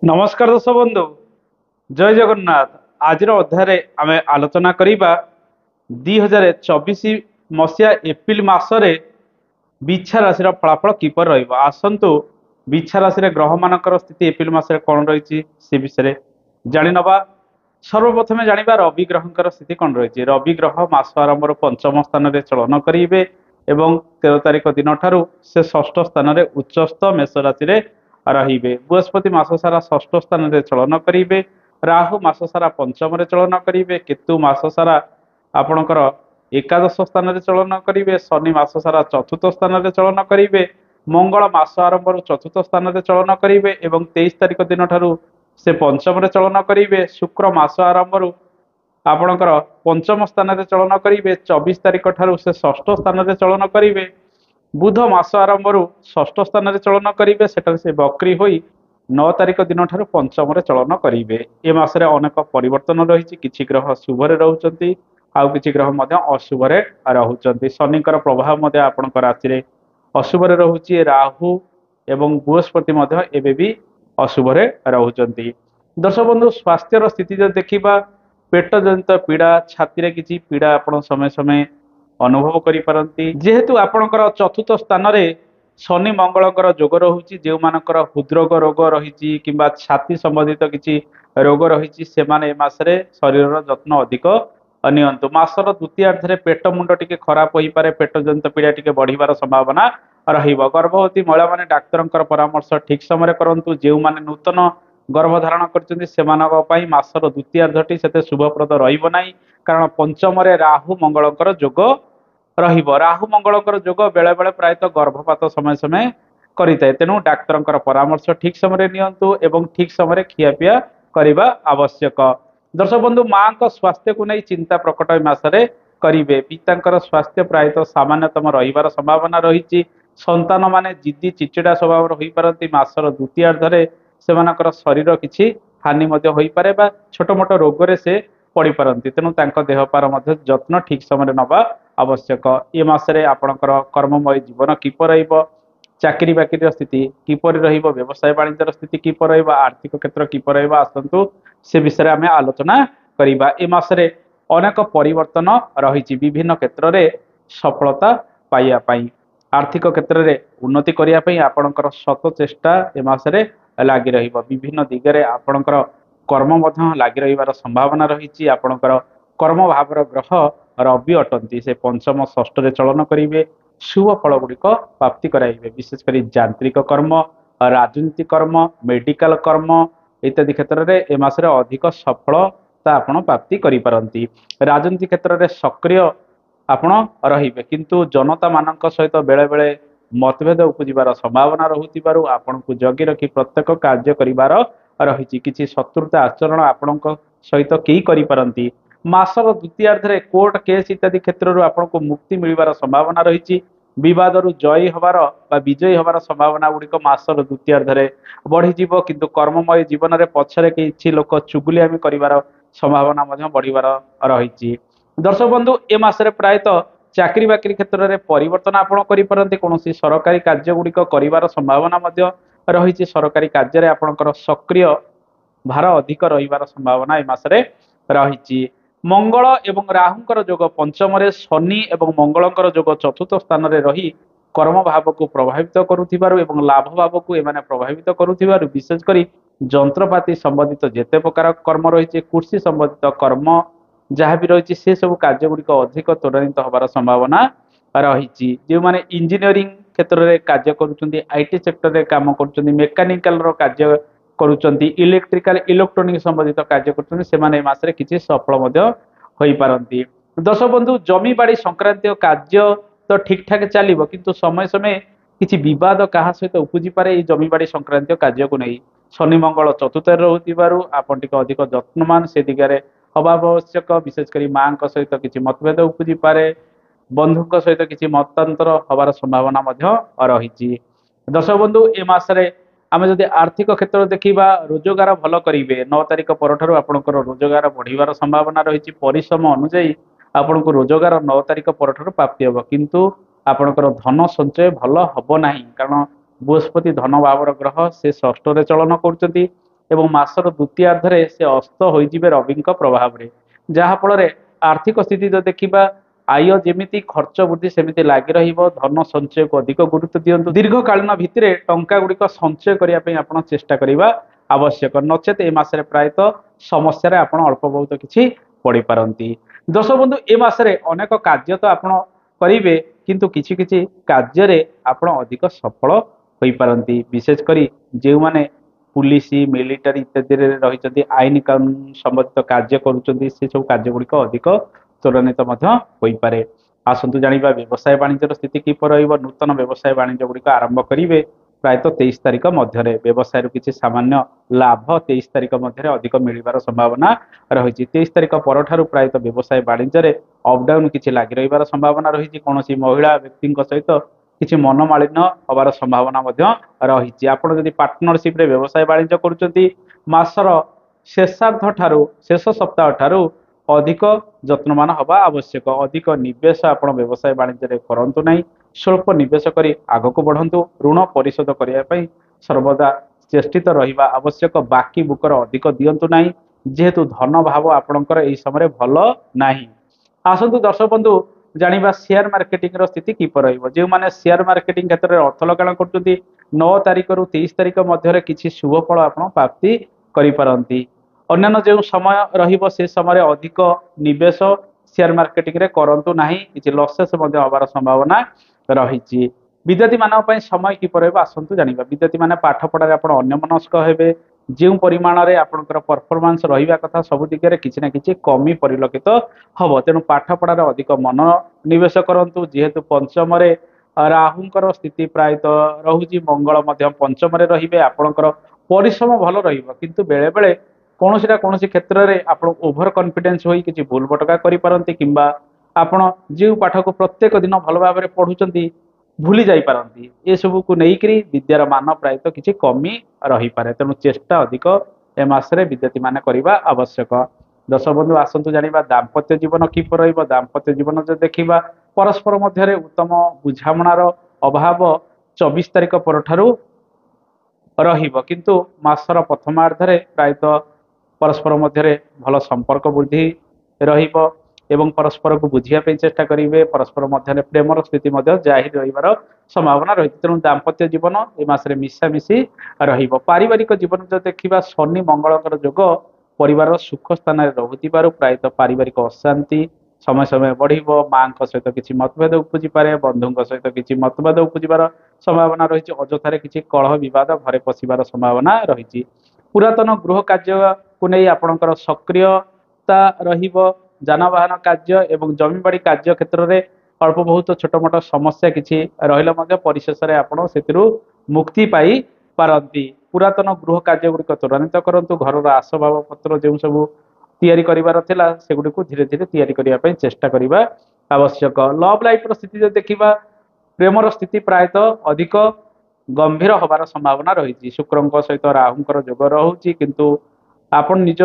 नमस्कार दर्शक बंधु जय जगन्नाथ। आज अध्याय आम आलोचना करवा 2024 मसीहा एप्रिल मासरे बिछा राशि फलाफल किपर आसतु बिछा राशि ग्रह मानकर स्थिति एप्रिल मासरे कौन रही से विषय जाणी नवा। सर्वप्रथमे जानिबा रवि ग्रहଙ୍କର स्थिति कौन रही। रवि ग्रह मास आरंभ पंचम स्थान में चलन करेंगे एवं 13 तारिख दिन ठारू से षष्ठ स्थान में उच्चस्थ मेष राशि रे बृहस्पति मास सारा षष्ठ स्थान में चलन करेंगे। राहु मास सारा पंचम चलन करेंगे। केतु मास सारा आपणकर एकादश स्थान में चलन करेंगे। शनि मास सारा चतुर्थ स्थान में चलन करेंगे। मंगल मास आरंभ चतुर्थ स्थान में चलन करेंगे एवं 23 तारिख दिन ठारू से पंचम चलन करेंगे। शुक्र मास आरंभ आपणकर पंचम स्थान में चलन करेंगे। 24 तारिख ठारू से षष्ठ स्थान में चलन करेंगे। बुध मास आरंभ षष्ठ स्थान में चलन करेंगे सेटा से बक्री होई 9 तारिख दिन ठारू पंचम चलन करेंगे। ए मासरे अनेक परिवर्तन रही। किछि ग्रह शुभरे रहउचंती आउ किछि ग्रह मध्य अशुभरे रहउचंती। शनिकर प्रभाव मध्य आपणकर राशि रे अशुभरे रहुची। राहु एवं बृहस्पति मध्य एबे भी अशुभरे रहउचंती। दर्शक बंधु स्वास्थ्यर स्थिति जो देखिबा पेट जनित पीड़ा छाती रे किछि पीड़ा आपण समय समय अनुभव करिपारंती। जेहेतु आपणकर चतुर्थ स्थान रे शनि मंगलकर जोग रहुची जो मानकर हृदरोग रोग रही किंबा छाती संबंधित किछि रोग रही से माने मासरे शरीर जत्न अधिक नियंतु। मासर द्वितीयार्धरे पेट मुंड टिके खराब होई पारे। पेट जनित पीड़ा टिके बढ़िबार संभावना रहिबो। गर्भवती महिला माने डाक्तरंकर परामर्श ठीक समय करंतु। जो माने नूतन गर्भधारण करछन्ती सेमानक पई मासर द्वितीयार्धटी सेते शुभप्रद रहिबो नाही कारण पंचम रे राहु मंगलकर जोग रहिबो। राहु मंगलकर जोग बेले बेले प्रायतः गर्भपात समय समय करिताए। तेणु डाक्तरंकर परामर्श ठीक समय नियंतु एवं ठीक समय खियापिया करबा आवश्यक। दर्शक बंधु मां को स्वास्थ्य को नहीं चिंता प्रकट मासरे करिवे। पितांकर स्वास्थ्य प्रायतः सामान्यतम रहिबार संभावना रही। संतान माने जिद्दी चिचिड़ा स्वभाव रही पारती। मासर द्वितीयार्धरे सेमानकर शरीर किछि हानि मध्य होई पारे बा छोट मोट रोगरे से पड़ी पारती। तेणु तांको देहपार मध्य जत्न ठीक समय नबा आवश्यक। ए मासरे आपणकर कर्ममय जीवन किपर रहिबो। चाकरी बाकरी स्थिति किपर रहिबो। व्यवसाय वाणिज्य स्थिति किपर रहिबो। आर्थिक क्षेत्र किपर रहिबो आसतु से विषय आम आलोचना करिबा। ए मासरे अनेक परिवर्तन रही। विभिन्न क्षेत्र में सफलता पाइबा पई आर्थिक क्षेत्र में उन्नति करिया पई आपणकर सत चेष्टा ए मासरे लागि रहिबो। विभिन्न दिगरे आपणकर कर्म मध्य लागि रहिबार संभावना रही। आपणकर कर्म भावर ग्रह रवि अटंती से पंचम षष्ठ रे चलन करेंगे। शुभ फल गुड़िक प्राप्ति कराइबे। विशेषकर यांत्रिक कर्म राजनीति कर्म मेडिकल कर्म इत्यादि क्षेत्र में ए मासरे अधिक सफलता आपण प्राप्ति करिपारंती। राजनीति क्षेत्र में सक्रिय आपण रहिबे किंतु जनता मानक सहित बेले बेले मतभेद उपजिबार संभावना रहुतिबारु आपनकु जगी रखी प्रत्येक कार्य करिबार रहिछि। किछि शत्रुता आचरण आपणक सहित केही करिपारंती। मासर द्वितीयार्धरे कोर्ट केस इत्यादि क्षेत्र आपको मुक्ति मिलवार संभावना रही। विवाद जयी हबार विजयी हबार संभावना गुड़िक मासर द्वितीयार्धरे बढ़ीजिव किंतु कर्ममय जीवन में पछरे किछि लोक चुगुलियामी करिवार संभावना मध्य बढ़िबार रही। दर्शक बंधु ए मासरे प्रायतः चाकरी बाकरी क्षेत्र में परिवर्तन आपण करिपारंती। कौनसी सरकारी कार्य गुड़िक करिवार संभावना मध्य रही। सरकारी कार्य में आपणकर सक्रिय भार अधिक रहिबार संभावना ए मासरे रही। मंगल एवं राहुंकर जोग पंचम शनि एवं मंगलकर जोग चतुर्थ स्थान में रही कर्म भाव को प्रभावित करुथिबारु एवं लाभ भाव को एमाने प्रभावित करुथिबारु विशेषकर जंत्रपाति संबंधित जेते प्रकार कर्म रही कृषि संबंधित कर्म जहाँ भी रही से सब कार्य गुड़िक अधिक त्वरान्वित हबार संभावना रही। जो माने इंजीनियरिंग क्षेत्र में कार्य करुछन्ती आईटी सेक्टर में काम करुछन्ती मेकानिकल कार्य करुछन्ती इलेक्ट्रिकल इलेक्ट्रोनिक संबंधित कार्य करुछन्ती सेमाने मासरे किछि सफल मध्य होई पारंती। दर्शक बंधु जमी बाड़ी संक्रांतीय कार्य तो ठीक ठाक चलिबो किंतु समय समय किछि विवाद कहा सहित उपजी पारे। ई जमी बाड़ी संक्रांतीय कार्य को नहीं शनि मंगल चतुर्थ रहुथिबारु आपण टिक अधिक जत्नमान से दिगरे हवा आवश्यक। विशेषकर मां सहित किछि मतभेद उपजी पारे। बंधु सहित किछि मतांतर हबार संभावना मध्य रही। दर्शक बंधु ए मासरे आम जदि आर्थिक क्षेत्र देखा रोजगार भल करेंगे 9 तारिख पर आपंकर रोजगार बढ़िबार संभावना रही। परिश्रम अनुजाई आपन को रोजगार 9 तारिख पर प्राप्ति हम किंतु आपंकर धन संचय भल हम ना कारण बृहस्पति धन भावर ग्रह से षष्ठ चलन कर ଏବଂ ମାସର ଦ୍ୱିତୀୟାର୍ଦ୍ଧରେ ସେ ଅସ୍ତ ହୋଇଯିବେ ରବିଙ୍କ ପ୍ରଭାବରେ, ଯାହାଫଳରେ ଆର୍ଥିକ ସ୍ଥିତି ଯଦି ଦେଖିବା ଆୟ ଯେମିତି ଖର୍ଚ୍ଚ ବୃଦ୍ଧି ସେମିତି ଲାଗି ରହିବ। ଧନ ସଞ୍ଚୟକୁ ଅଧିକ ଗୁରୁତ୍ୱ ଦିଅନ୍ତୁ। ଦୀର୍ଘକାଳୀନ ଭିତ୍ତିରେ ଟଙ୍କା ଗୁଡ଼ିକ ସଞ୍ଚୟ କରିବା ପାଇଁ ଆପଣ ଚେଷ୍ଟା କରିବା ଆବଶ୍ୟକ, ନଚେତ ଏ ମାସରେ ପ୍ରାୟତଃ ସମସ୍ୟାରେ ଆପଣ ଅଳ୍ପ ବହୁତ କିଛି ପଡ଼ିପାରନ୍ତି। ଦର୍ଶକ ବନ୍ଧୁ, ଏ ମାସରେ ଅନେକ କାର୍ଯ୍ୟ ତ ଆପଣ କରିବେ, କିନ୍ତୁ କିଛି କିଛି କାର୍ଯ୍ୟରେ ଆପଣ ଅଧିକ ସଫଳ ହୋଇପାରନ୍ତି। ବିଶେଷ କରି ଯେଉଁମାନେ ପୁଲିସ ମିଲିଟାରୀ ଇତ୍ୟାଦିରେ ରହିଛନ୍ତି, ଆଇନ କାନୁନ ସମ୍ବନ୍ଧିତ କାର୍ଯ୍ୟ କରୁଛନ୍ତି, ସେ ସବୁ କାର୍ଯ୍ୟ ଗୁଡ଼ିକ ଅଧିକ ତ୍ୱରାନ୍ୱିତ ମଧ୍ୟ ହୋଇପାରେ। ଆସନ୍ତୁ ଜାଣିବା ବ୍ୟବସାୟ ବାଣିଜ୍ୟର ସ୍ଥିତି କିପରି ରହିବ। ନୂତନ ବ୍ୟବସାୟ ବାଣିଜ୍ୟ ଗୁଡ଼ିକ ଆରମ୍ଭ କରିବେ ପ୍ରାୟତଃ 23 ତାରିଖ ମଧ୍ୟରେ। ବ୍ୟବସାୟରୁ କିଛି ସାମାନ୍ୟ ଲାଭ 23 ତାରିଖ ମଧ୍ୟରେ ଅଧିକ ମିଳିବାର ସମ୍ଭାବନା ରହିଛି। 23 ତାରିଖ ପରଠାରୁ ପ୍ରାୟତଃ ବ୍ୟବସାୟ ବାଣିଜ୍ୟରେ ଅପଡାଉନ କିଛି ଲାଗି ରହିବାର ସମ୍ଭାବନା ରହିଛି। କୌଣସି ମହିଳା ବ୍ୟକ୍ତିଙ୍କ ସହିତ କିଛି ମନମାଳିନ୍ୟ ହବାର ସମ୍ଭାବନା ମଧ୍ୟ ରହିଛି। ଆପଣ ଯଦି ପାର୍ଟନରସିପରେ ବ୍ୟବସାୟ ବାଣିଜ୍ୟ କରୁଛନ୍ତି, ମାସର ଶେଷାର୍ଦ୍ଧ ଠାରୁ ଶେଷ ସପ୍ତାହ ଠାରୁ ଅଧିକ ଯତ୍ନବାନ ହେବା ଆବଶ୍ୟକ। ଅଧିକ ନିବେଶ ଆପଣ ବ୍ୟବସାୟ ବାଣିଜ୍ୟରେ କରନ୍ତୁ ନାହିଁ। ସ୍ୱଳ୍ପ ନିବେଶ କରି ଆଗକୁ ବଢ଼ନ୍ତୁ। ଋଣ ପରିଶୋଧ କରିବା ପାଇଁ ସର୍ବଦା ଚେଷ୍ଟିତ ରହିବା ଆବଶ୍ୟକ। ବାକି ବୁକର ଅଧିକ ଦିଅନ୍ତୁ ନାହିଁ, ଯେହେତୁ ଧନ ଭାବ ଆପଣଙ୍କର ଏହି ସମୟରେ ଭଲ ନାହିଁ। ଆସନ୍ତୁ ଦର୍ଶକ ବନ୍ଧୁ ଜାଣିବା ସେୟାର ମାର୍କେଟିଂର ସ୍ଥିତି କିପରି ରହିବ। ଯେଉଁମାନେ ସେୟାର ମାର୍କେଟିଂ କ୍ଷେତ୍ରରେ ଅର୍ଥ ଲଗାଣ କରୁଛନ୍ତି, 9 ତାରିଖରୁ 23 ତାରିଖ ମଧ୍ୟରେ କିଛି ଶୁଭ ଫଳ ଆପଣ ପ୍ରାପ୍ତି କରିପାରନ୍ତି। ଅନ୍ୟାନ୍ୟ ଯେଉଁ ସମୟ ରହିବ ସେ ସମୟରେ ଅଧିକ ନିବେଶ ସେୟାର ମାର୍କେଟିଂରେ କରନ୍ତୁ ନାହିଁ, କିଛି ଲସେସ୍ ମଧ୍ୟ ହେବାର ସମ୍ଭାବନା ରହିଛି। ବିଦ୍ୟାର୍ଥୀମାନଙ୍କ ପାଇଁ ସମୟ କିପରି ରହିବ ଆସନ୍ତୁ ଜାଣିବା। ବିଦ୍ୟାର୍ଥୀମାନେ ପାଠ ପଢ଼ାରେ ଆପଣ ଅନ୍ୟମନସ୍କ ହେବେ। ଯେଉଁ ପରିମାଣରେ ଆପଣଙ୍କର ପରଫର୍ମାନ୍ସ ରହିବା କଥା ସବୁ ଦିଗରେ କିଛି ନା କିଛି କମି ପରିଲକ୍ଷିତ ହେବ। ତେଣୁ ପାଠ ପଢ଼ାରେ ଅଧିକ ମନ ନିବେଶ କରନ୍ତୁ। ଯେହେତୁ ପଞ୍ଚମରେ ରାହୁଙ୍କର ସ୍ଥିତି ପ୍ରାୟତଃ ରହୁଛି, ମଙ୍ଗଳ ମଧ୍ୟ ପଞ୍ଚମରେ ରହିବେ। ଆପଣଙ୍କର ପରିଶ୍ରମ ଭଲ ରହିବ, କିନ୍ତୁ ବେଳେବେଳେ କୌଣସି ନା କୌଣସି କ୍ଷେତ୍ରରେ ଆପଣ ଓଭର କନଫିଡେନ୍ସ ହୋଇ କିଛି ଭୁଲ ଭଟକା କରିପାରନ୍ତି, କିମ୍ବା ଆପଣ ଯେଉଁ ପାଠକୁ ପ୍ରତ୍ୟେକ ଦିନ ଭଲ ଭାବରେ ପଢ଼ୁଛନ୍ତି ଭୁଲି ଯାଇପାରନ୍ତି। ଏସବୁକୁ ନେଇକରି ବିଦ୍ୟାର ମାନ ପ୍ରାୟତଃ କିଛି କମି ରହିପାରେ। ତେଣୁ ଚେଷ୍ଟା ଅଧିକ ଏ ମାସରେ ବିଦ୍ୟାର୍ଥୀମାନେ କରିବା ଆବଶ୍ୟକ। ଦର୍ଶକ ବନ୍ଧୁ ଆସନ୍ତୁ ଜାଣିବା ଦାମ୍ପତ୍ୟ ଜୀବନ କିପରି ରହିବ। ଦାମ୍ପତ୍ୟ ଜୀବନ ଯଦି ଦେଖିବା, ପରସ୍ପର ମଧ୍ୟରେ ଉତ୍ତମ ବୁଝାମଣାର ଅଭାବ 24 ତାରିଖ ପରଠାରୁ ରହିବ, କିନ୍ତୁ ମାସର ପ୍ରଥମାର୍ଦ୍ଧରେ ପ୍ରାୟତଃ ପରସ୍ପର ମଧ୍ୟରେ ଭଲ ସମ୍ପର୍କ ବୃଦ୍ଧି ରହିବ ଏବଂ ପରସ୍ପରକୁ ବୁଝିବା ପାଇଁ ଚେଷ୍ଟା କରିବେ। ପରସ୍ପର ମଧ୍ୟରେ ପ୍ରେମର ସ୍ଥିତି ମଧ୍ୟ ଜାହିର ରହିବାର ସମ୍ଭାବନା ରହିଛି। ତେଣୁ ଦାମ୍ପତ୍ୟ ଜୀବନ ଏ ମାସରେ ମିଶାମିଶି ରହିବ। ପାରିବାରିକ ଜୀବନ ଯଦି ଦେଖିବା, ଶନି ମଙ୍ଗଳଙ୍କର ଯୋଗ ପରିବାରର ସୁଖ ସ୍ଥାନରେ ରହୁଥିବାରୁ ପ୍ରାୟତଃ ପାରିବାରିକ ଅଶାନ୍ତି ସମୟ ସମୟ ବଢ଼ିବ। ମାଙ୍କ ସହିତ କିଛି ମତଭେଦ ଉପୁଜିପାରେ, ବନ୍ଧୁଙ୍କ ସହିତ କିଛି ମତଭେଦ ଉପୁଜିବାର ସମ୍ଭାବନା ରହିଛି। ଅଯଥାରେ କିଛି କଳହ ବିବାଦ ଘରେ ପଶିବାର ସମ୍ଭାବନା ରହିଛି। ପୁରାତନ ଗୃହ କାର୍ଯ୍ୟକୁ ନେଇ ଆପଣଙ୍କର ସକ୍ରିୟତା ରହିବ। ଯାନବାହନ କାର୍ଯ୍ୟ ଏବଂ ଜମିବାଡ଼ି କାର୍ଯ୍ୟ କ୍ଷେତ୍ରରେ ଅଳ୍ପ ବହୁତ ଛୋଟ ମୋଟ ସମସ୍ୟା କିଛି ରହିଲେ ମଧ୍ୟ ପରିଶେଷରେ ଆପଣ ସେଥିରୁ ମୁକ୍ତି ପାଇପାରନ୍ତି। ପୁରାତନ ଗୃହ କାର୍ଯ୍ୟ ଗୁଡ଼ିକ ତ୍ୱରାନ୍ୱିତ କରନ୍ତୁ। ଘରର ଆସବାବପତ୍ର ଯେଉଁ ସବୁ ତିଆରି କରିବାର ଥିଲା ସେଗୁଡ଼ିକୁ ଧୀରେ ଧୀରେ ତିଆରି କରିବା ପାଇଁ ଚେଷ୍ଟା କରିବା ଆବଶ୍ୟକ। ଲଭ୍ ଲାଇଫ୍ର ସ୍ଥିତି ଯଦି ଦେଖିବା, ପ୍ରେମର ସ୍ଥିତି ପ୍ରାୟତଃ ଅଧିକ ଗମ୍ଭୀର ହେବାର ସମ୍ଭାବନା ରହିଛି। ଶୁକ୍ରଙ୍କ ସହିତ ରାହୁଙ୍କର ଯୋଗ ରହୁଛି, କିନ୍ତୁ ଆପଣ ନିଜ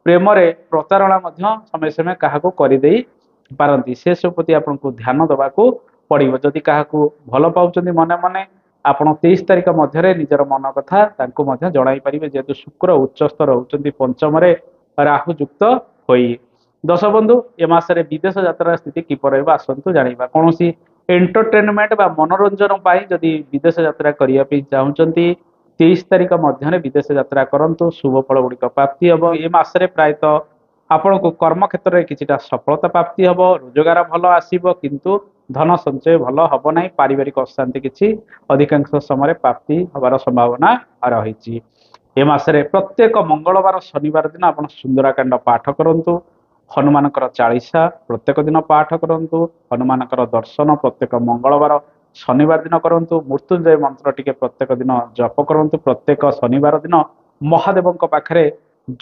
ପ୍ରେମରେ ପ୍ରତାରଣା ମଧ୍ୟ ସମୟ ସମୟ କାହାକୁ କରିଦେଇ ପାରନ୍ତି। ସେସବୁ ପ୍ରତି ଆପଣଙ୍କୁ ଧ୍ୟାନ ଦେବାକୁ ପଡ଼ିବ। ଯଦି କାହାକୁ ଭଲ ପାଉଛନ୍ତି ମନେ ମନେ, ଆପଣ 23 ତାରିଖ ମଧ୍ୟରେ ନିଜର ମନ କଥା ତାଙ୍କୁ ମଧ୍ୟ ଜଣାଇ ପାରିବେ, ଯେହେତୁ ଶୁକ୍ର ଉଚ୍ଚସ୍ଥ ରହୁଛନ୍ତି ପଞ୍ଚମରେ ରାହୁ ଯୁକ୍ତ ହୋଇ। ଦର୍ଶକ ବନ୍ଧୁ, ଏ ମାସରେ ବିଦେଶ ଯାତ୍ରାର ସ୍ଥିତି କିପରି ରହିବ ଆସନ୍ତୁ ଜାଣିବା। କୌଣସି ଏଣ୍ଟରଟେନମେଣ୍ଟ ବା ମନୋରଞ୍ଜନ ପାଇଁ ଯଦି ବିଦେଶ ଯାତ୍ରା କରିବା ପାଇଁ ଚାହୁଁଛନ୍ତି, 23 ତାରିଖ ମଧ୍ୟରେ ବିଦେଶ ଯାତ୍ରା କରନ୍ତୁ। ଶୁଭ ଫଳ ଗୁଡ଼ିକ ପ୍ରାପ୍ତି ହେବ। ଏ ମାସରେ ପ୍ରାୟତଃ ଆପଣଙ୍କୁ କର୍ମକ୍ଷେତ୍ରରେ କିଛିଟା ସଫଳତା ପ୍ରାପ୍ତି ହେବ। ରୋଜଗାର ଭଲ ଆସିବ, କିନ୍ତୁ ଧନ ସଞ୍ଚୟ ଭଲ ହେବ ନାହିଁ। ପାରିବାରିକ ଅଶାନ୍ତି କିଛି ଅଧିକାଂଶ ସମୟରେ ପ୍ରାପ୍ତି ହେବାର ସମ୍ଭାବନା ରହିଛି। ଏ ମାସରେ ପ୍ରତ୍ୟେକ ମଙ୍ଗଳବାର ଶନିବାର ଦିନ ଆପଣ ସୁନ୍ଦରାକାଣ୍ଡ ପାଠ କରନ୍ତୁ। ହନୁମାନଙ୍କର ଚାଳିଶା ପ୍ରତ୍ୟେକ ଦିନ ପାଠ କରନ୍ତୁ। ହନୁମାନଙ୍କର ଦର୍ଶନ ପ୍ରତ୍ୟେକ ମଙ୍ଗଳବାର ଶନିବାର ଦିନ କରନ୍ତୁ। ମୃତ୍ୟୁଞ୍ଜୟ ମନ୍ତ୍ର ଟିକେ ପ୍ରତ୍ୟେକ ଦିନ ଜପ କରନ୍ତୁ। ପ୍ରତ୍ୟେକ ଶନିବାର ଦିନ ମହାଦେବଙ୍କ ପାଖରେ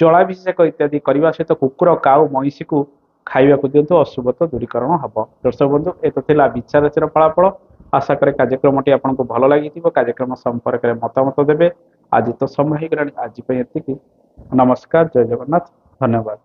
ଜଳାଭିଷେକ ଇତ୍ୟାଦି କରିବା ସହିତ କୁକୁର କାଉ ମଇଁଷିକୁ ଖାଇବାକୁ ଦିଅନ୍ତୁ। ଅଶୁଭତ୍ୱ ଦୂରୀକରଣ ହେବ। ଦର୍ଶକ ବନ୍ଧୁ, ଏ ତ ଥିଲା ବିଚାରରାଶିର ଫଳାଫଳ। ଆଶା କରେ କାର୍ଯ୍ୟକ୍ରମଟି ଆପଣଙ୍କୁ ଭଲ ଲାଗିଥିବ। କାର୍ଯ୍ୟକ୍ରମ ସମ୍ପର୍କରେ ମତାମତ ଦେବେ। ଆଜି ତ ସମୟ ହେଇଗଲାଣି, ଆଜି ପାଇଁ ଏତିକି। ନମସ୍କାର, ଜୟ ଜଗନ୍ନାଥ, ଧନ୍ୟବାଦ।